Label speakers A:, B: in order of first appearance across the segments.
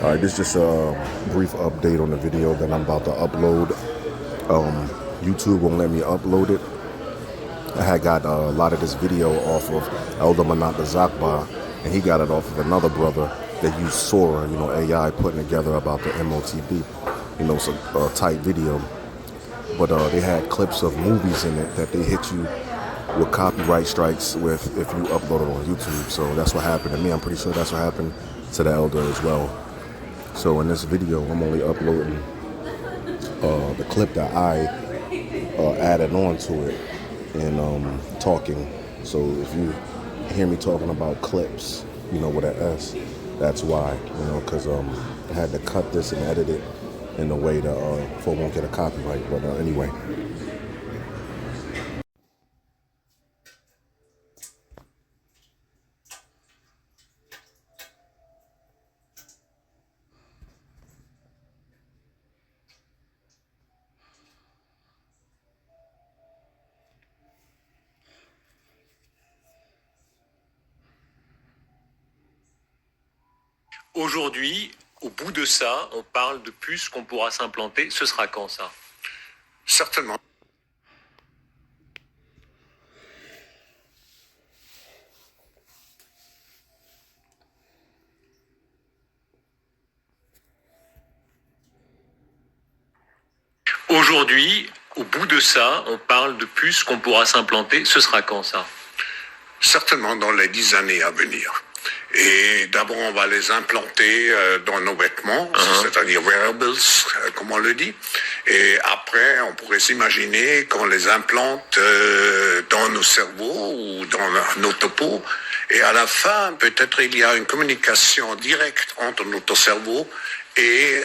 A: All right, this is just a brief update on the video that I'm about to upload. YouTube won't let me upload it. I had got a lot of this video off of Elder Manat Zakba, and he got it off of another brother that used Sora, AI putting together about the MOTB. It's a tight video. But they had clips of movies in it that they hit you with copyright strikes with if you upload it on YouTube. So that's what happened to me. I'm pretty sure that's what happened to the elder as well. So in this video, I'm only uploading the clip that I added on to it and talking. So if you hear me talking about clips, with an S, that's why, because I had to cut this and edit it in a way that for won't get a copyright. But anyway.
B: Aujourd'hui, au bout de ça, on parle de puces qu'on pourra s'implanter. Ce sera quand ça?
C: Certainement.
B: Aujourd'hui, au bout de ça, on parle de puces qu'on pourra s'implanter. Ce sera quand ça?
C: Certainement dans les 10 années à venir. Et d'abord, on va les implanter dans nos vêtements, c'est-à-dire wearables, comme on le dit. Et après, on pourrait s'imaginer qu'on les implante dans nos cerveaux ou dans notre peau. Et à la fin, peut-être il y a une communication directe entre notre cerveau et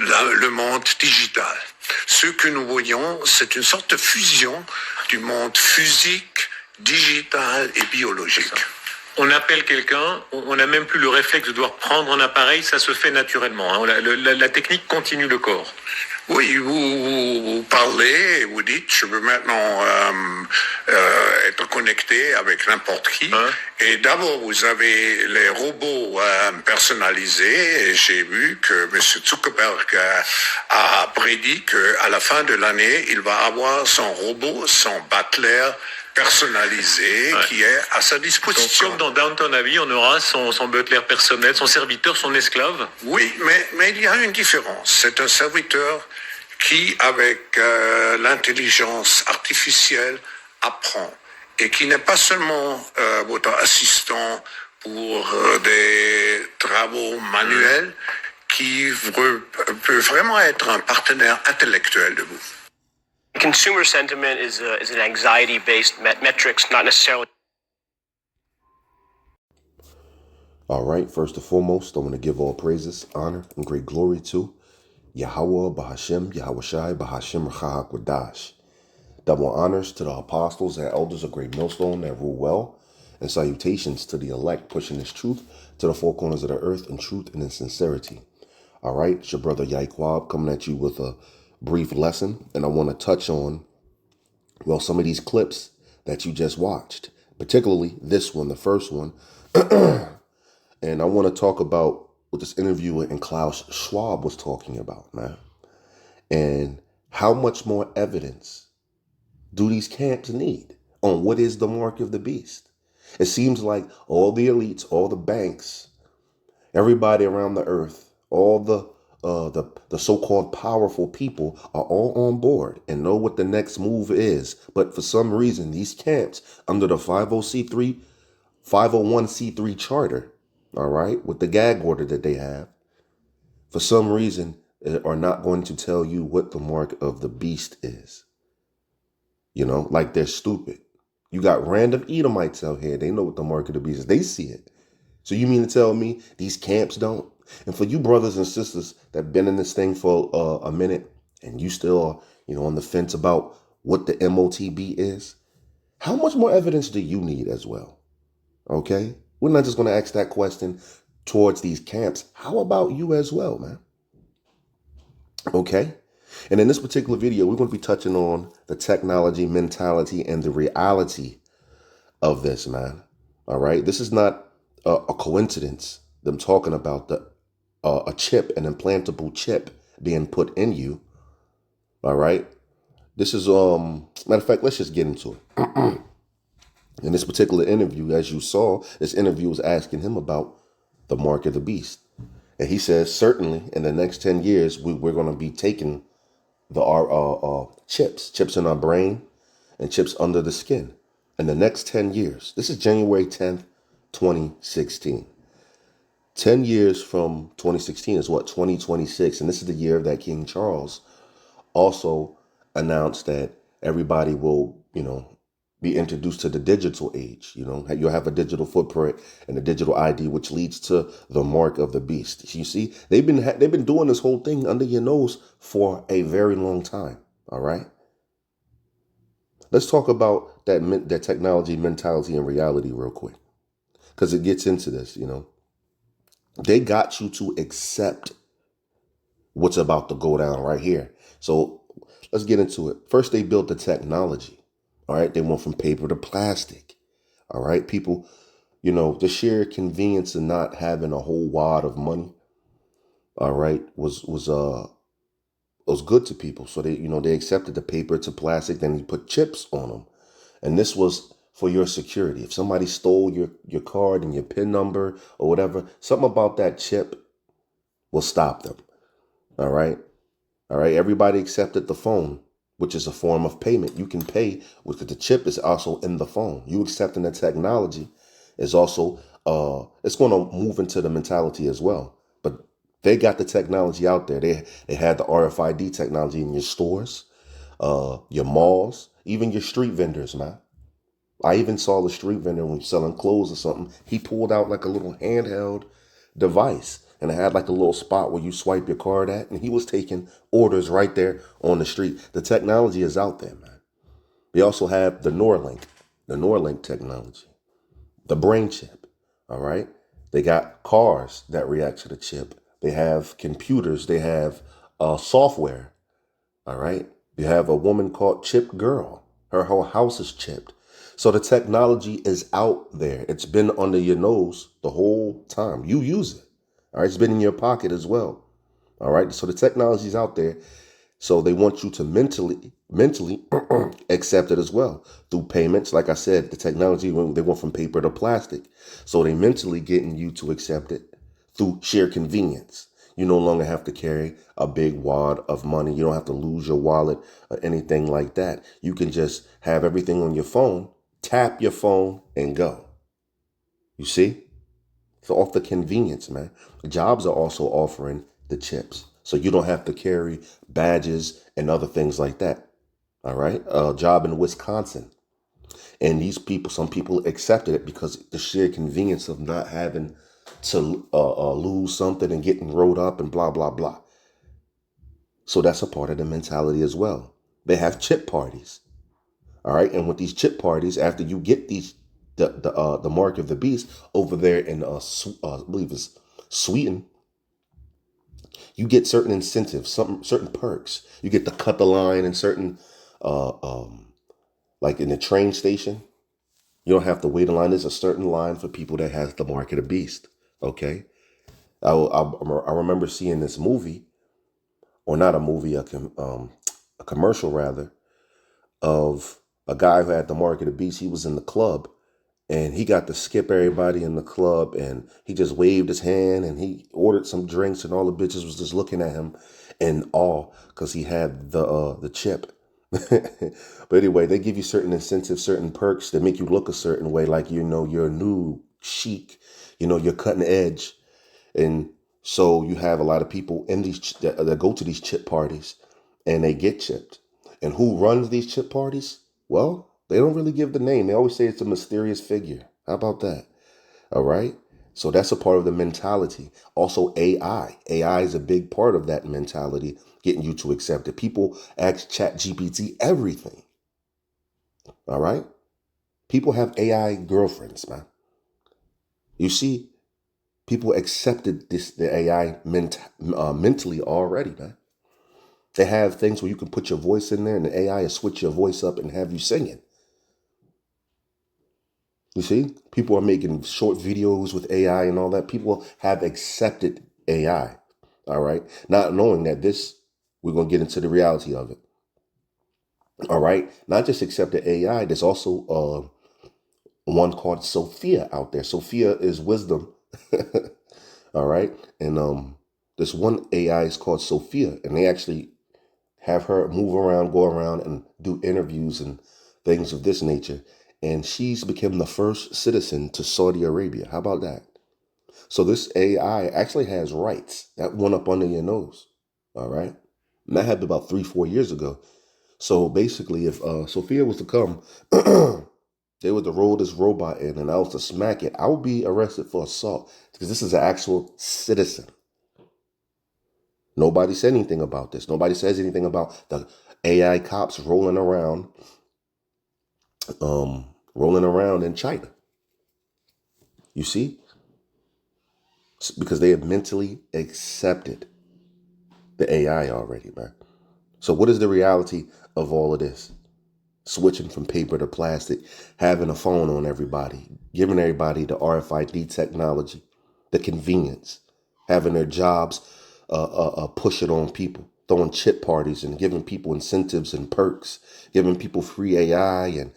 C: le monde digital. Ce que nous voyons, c'est une sorte de fusion du monde physique, digital et biologique.
B: On appelle quelqu'un, on n'a même plus le réflexe de devoir prendre un appareil, ça se fait naturellement. Hein. La technique continue le corps.
C: Oui, vous parlez, vous dites, je veux maintenant être connecté avec n'importe qui. Et d'abord, vous avez les robots personnalisés. Et j'ai vu que M. Zuckerberg a prédit qu'à la fin de l'année, il va avoir son robot, son butler personnalisé qui est à sa disposition.
B: Donc, comme dans Downton Abbey, on aura son butler personnel, son serviteur, son esclave.
C: Oui, mais il y a une différence. C'est un serviteur qui, avec l'intelligence artificielle, apprend et qui n'est pas seulement votre assistant pour des travaux manuels, qui peut vraiment être un partenaire intellectuel de vous.
D: Consumer sentiment is an anxiety-based metrics, not necessarily.
A: All right, first and foremost, I want to give all praises, honor, and great glory to Yahweh, Bahashem, Yahweh Shai, Bahashem, Rachah, Wadash. Double honors to the apostles and elders of Great Millstone that rule well, and salutations to the elect pushing this truth to the four corners of the earth in truth and in sincerity. All right, it's your brother Yaikwab coming at you with a brief lesson, and I want to touch on, well, some of these clips that you just watched, particularly this one, the first one. And I want to talk about what this interviewer and Klaus Schwab was talking about, man. And how much more evidence do these camps need on what is the mark of the beast? It seems like all the elites, all the banks, everybody around the earth, all the so-called powerful people are all on board and know what the next move is. But for some reason, these camps under the 501c3 charter, all right, with the gag order that they have, for some reason, are not going to tell you what the mark of the beast is. Like they're stupid. You got random Edomites out here. They know what the mark of the beast is. They see it. So you mean to tell me these camps don't? And for you brothers and sisters that have been in this thing for a minute and you still are, on the fence about what the MOTB is, how much more evidence do you need as well? Okay? We're not just going to ask that question towards these camps. How about you as well, man? Okay? And in this particular video, we're going to be touching on the technology, mentality, and the reality of this, man. All right? This is not a coincidence, them talking about the a chip, an implantable chip being put in you. All right. This is matter of fact, let's just get into it. In this particular interview, as you saw, this interview was asking him about the mark of the beast. And he says, certainly in the next 10 years, we're going to be taking our chips in our brain and chips under the skin. In the next 10 years, this is January 10th, 2016. 10 years from 2016 is what, 2026. And this is the year that King Charles also announced that everybody will, be introduced to the digital age. You'll have a digital footprint and a digital ID, which leads to the mark of the beast. You see, they've been doing this whole thing under your nose for a very long time. All right. Let's talk about that technology, mentality, and reality real quick, because it gets into this. They got you to accept what's about to go down right here. So let's get into it. First, they built the technology. All right. They went from paper to plastic. All right. People, the sheer convenience of not having a whole wad of money. All right. Was good to people. So they accepted the paper to plastic. Then you put chips on them. And this was for your security. If somebody stole your card and your PIN number or whatever, something about that chip will stop them. All right. All right. Everybody accepted the phone, which is a form of payment. You can pay with the chip is also in the phone. You accepting the technology is also, it's going to move into the mentality as well. But they got the technology out there. They had the RFID technology in your stores, your malls, even your street vendors, man. I even saw the street vendor when selling clothes or something. He pulled out like a little handheld device and it had like a little spot where you swipe your card at, and he was taking orders right there on the street. The technology is out there, man. They also have the Neuralink technology, the brain chip. All right. They got cars that react to the chip. They have computers. They have software. All right. You have a woman called Chip Girl. Her whole house is chipped. So the technology is out there. It's been under your nose the whole time. You use it. All right. It's been in your pocket as well. All right. So the technology is out there. So they want you to mentally accept it as well through payments. Like I said, the technology, they went from paper to plastic. So they mentally getting you to accept it through sheer convenience. You no longer have to carry a big wad of money. You don't have to lose your wallet or anything like that. You can just have everything on your phone, tap your phone and go. You see? So off the convenience, man. Jobs are also offering the chips. So you don't have to carry badges and other things like that. All right. A job in Wisconsin. And some people accepted it because the sheer convenience of not having to lose something and getting rolled up and blah, blah, blah. So that's a part of the mentality as well. They have chip parties. All right. And with these chip parties, after you get the mark of the beast over there in I believe it's Sweden, you get certain incentives, certain perks. You get to cut the line in certain like in the train station. You don't have to wait in line. There's a certain line for people that has the mark of the beast. Okay. I remember seeing this movie, or not a movie, a commercial rather, of a guy who had the mark of the beast. He was in the club and he got to skip everybody in the club, and he just waved his hand and he ordered some drinks, and all the bitches was just looking at him in awe because he had the chip. But anyway, they give you certain incentives, certain perks that make you look a certain way, like, you're new, chic, you're cutting edge. And so you have a lot of people in these that go to these chip parties and they get chipped. And who runs these chip parties? Well, they don't really give the name. They always say it's a mysterious figure. How about that? All right. So that's a part of the mentality. Also, AI. AI is a big part of that mentality, getting you to accept it. People ask ChatGPT everything. All right. People have AI girlfriends, man. You see, people accepted the AI mentally already, man. They have things where you can put your voice in there and the AI will switch your voice up and have you singing. You see, people are making short videos with AI and all that. People have accepted AI. All right. Not knowing that we're going to get into the reality of it. All right. Not just accept the AI. There's also one called Sophia out there. Sophia is wisdom. All right. And this one AI is called Sophia, and they actually have her move around, go around and do interviews and things of this nature. And she's become the first citizen to Saudi Arabia. How about that? So this AI actually has rights. That went up under your nose. All right. And that happened about 3-4 years ago. So basically, if Sophia was to come, they were to roll this robot in and I was to smack it, I would be arrested for assault because this is an actual citizen. Nobody said anything about this. Nobody says anything about the AI cops rolling around in China. You see? Because they have mentally accepted the AI already, man. So what is the reality of all of this? Switching from paper to plastic, having a phone on everybody, giving everybody the RFID technology, the convenience, having their jobs push it on people, throwing chip parties and giving people incentives and perks, giving people free AI and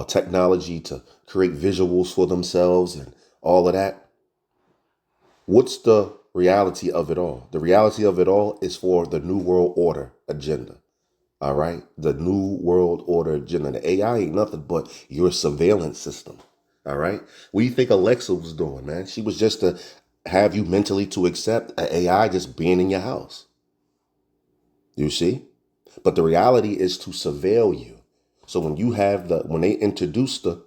A: technology to create visuals for themselves and all of that. What's the reality of it all? The reality of it all is for the New World Order agenda. All right. The New World Order agenda. The AI ain't nothing but your surveillance system. All right. What do you think Alexa was doing, man? She was just to have you mentally to accept an AI just being in your house. You see? But the reality is to surveil you. So when they introduce the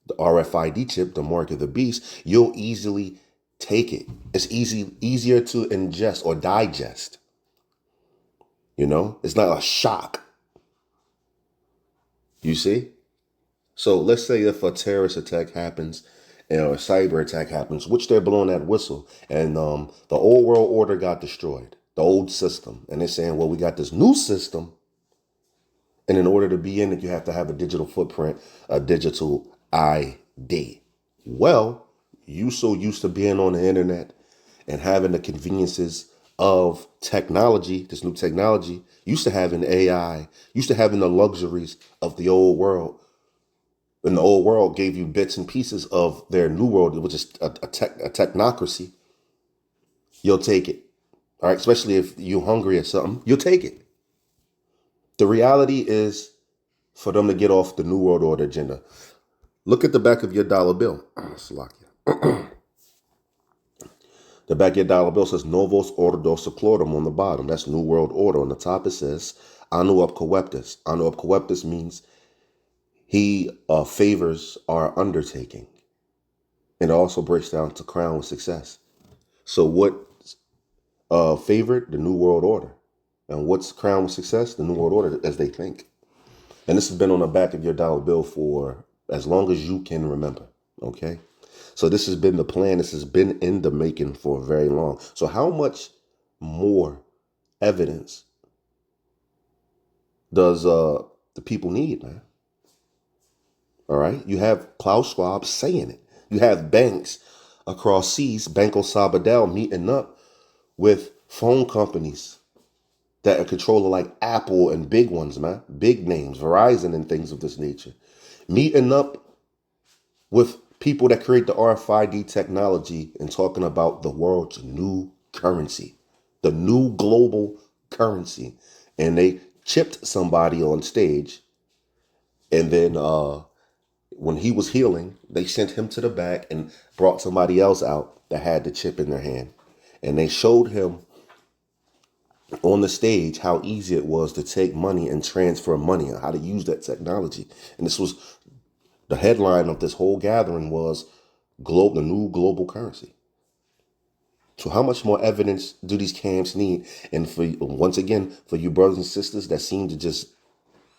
A: RFID chip, the mark of the beast, you'll easily take it. It's easier to ingest or digest. It's not a shock. You see? So let's say if a terrorist attack happens or a cyber attack happens, which they're blowing that whistle, and the old world order got destroyed, the old system. And they're saying, well, we got this new system. And in order to be in it, you have to have a digital footprint, a digital ID. Well, you so used to being on the internet and having the conveniences of technology, this new technology, used to having AI, used to having the luxuries of the old world. And the old world gave you bits and pieces of their new world, which is a technocracy. You'll take it. All right. Especially if you're hungry or something, you'll take it. The reality is for them to get off the New World Order agenda. Look at the back of your dollar bill. The back of your dollar bill says Novos Ordo Seclorum on the bottom. That's New World Order. On the top it says Anno Ab Coeptis. Anno Ab Coeptis means he favors our undertaking. And it also breaks down to crown with success. So what favored? The New World Order. And what's crown with success? The New World Order as they think. And this has been on the back of your dollar bill for as long as you can remember. Okay. So this has been the plan. This has been in the making for very long. So how much more evidence does the people need, man? All right. You have Klaus Schwab saying it. You have banks across seas, Banco Sabadell meeting up with phone companies that are controlling like Apple and big ones, man. Big names, Verizon and things of this nature. Meeting up with people that create the RFID technology and talking about the world's new currency, the new global currency. And they chipped somebody on stage. And then when he was healing, they sent him to the back and brought somebody else out that had the chip in their hand. And they showed him on the stage how easy it was to take money and transfer money and how to use that technology. And this was the headline of this whole gathering was the new global currency. So how much more evidence do these camps need? And once again, for you brothers and sisters that seem to just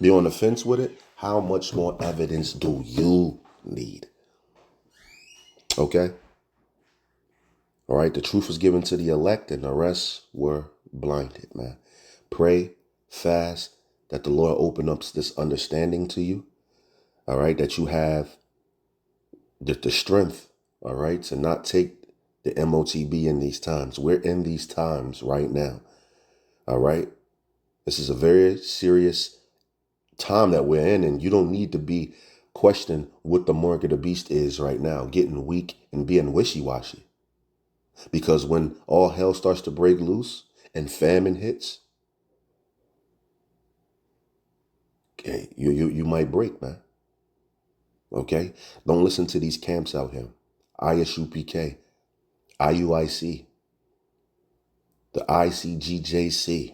A: be on the fence with it, how much more evidence do you need? Okay. All right. The truth was given to the elect and the rest were blinded, man. Pray, fast, that the Lord open up this understanding to you. All right. That you have the strength, all right, to not take The MOTB in these times. We're in these times right now. All right. This is a very serious time that we're in, and you don't need to be questioning what the mark of the beast is right now, getting weak and being wishy-washy. Because when all hell starts to break loose and famine hits, okay, you might break, man. Okay? Don't listen to these camps out here. ISUPK, IUIC, the ICGJC,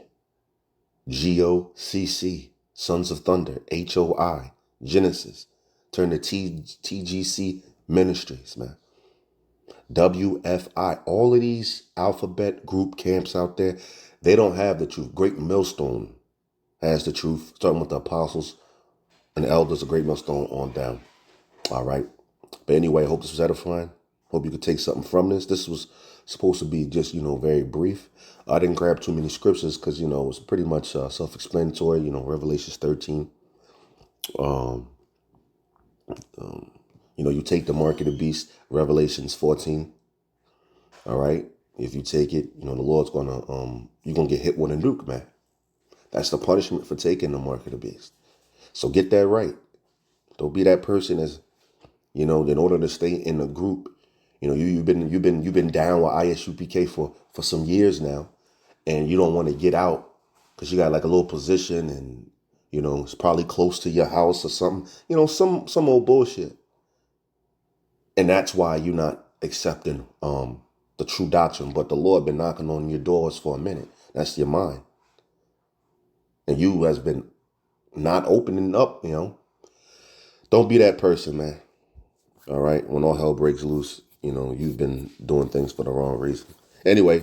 A: GOCC, Sons of Thunder, HOI, Genesis, turn to TGC Ministries, man. WFI, all of these alphabet group camps out there, they don't have the truth. Great Millstone has the truth, starting with the apostles and the elders of Great Millstone on down. All right. But anyway, I hope this was edifying. Hope you could take something from this. This was supposed to be just, very brief. I didn't grab too many scriptures because, it was pretty much self-explanatory, Revelations 13. You take the mark of the beast, Revelations 14. All right. If you take it, the Lord's you're going to get hit with a nuke, man. That's the punishment for taking the mark of the beast. So get that right. Don't be that person as, in order to stay in the group. You've been down with ISUPK for some years now, and you don't want to get out because you got like a little position and, it's probably close to your house or something, some old bullshit. And that's why you're not accepting the true doctrine. But the Lord been knocking on your doors for a minute. That's your mind. And you has been not opening up, Don't be that person, man. All right. When all hell breaks loose, you've been doing things for the wrong reason. Anyway,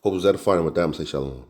A: hope it was edifying with that. I'm saying shalom.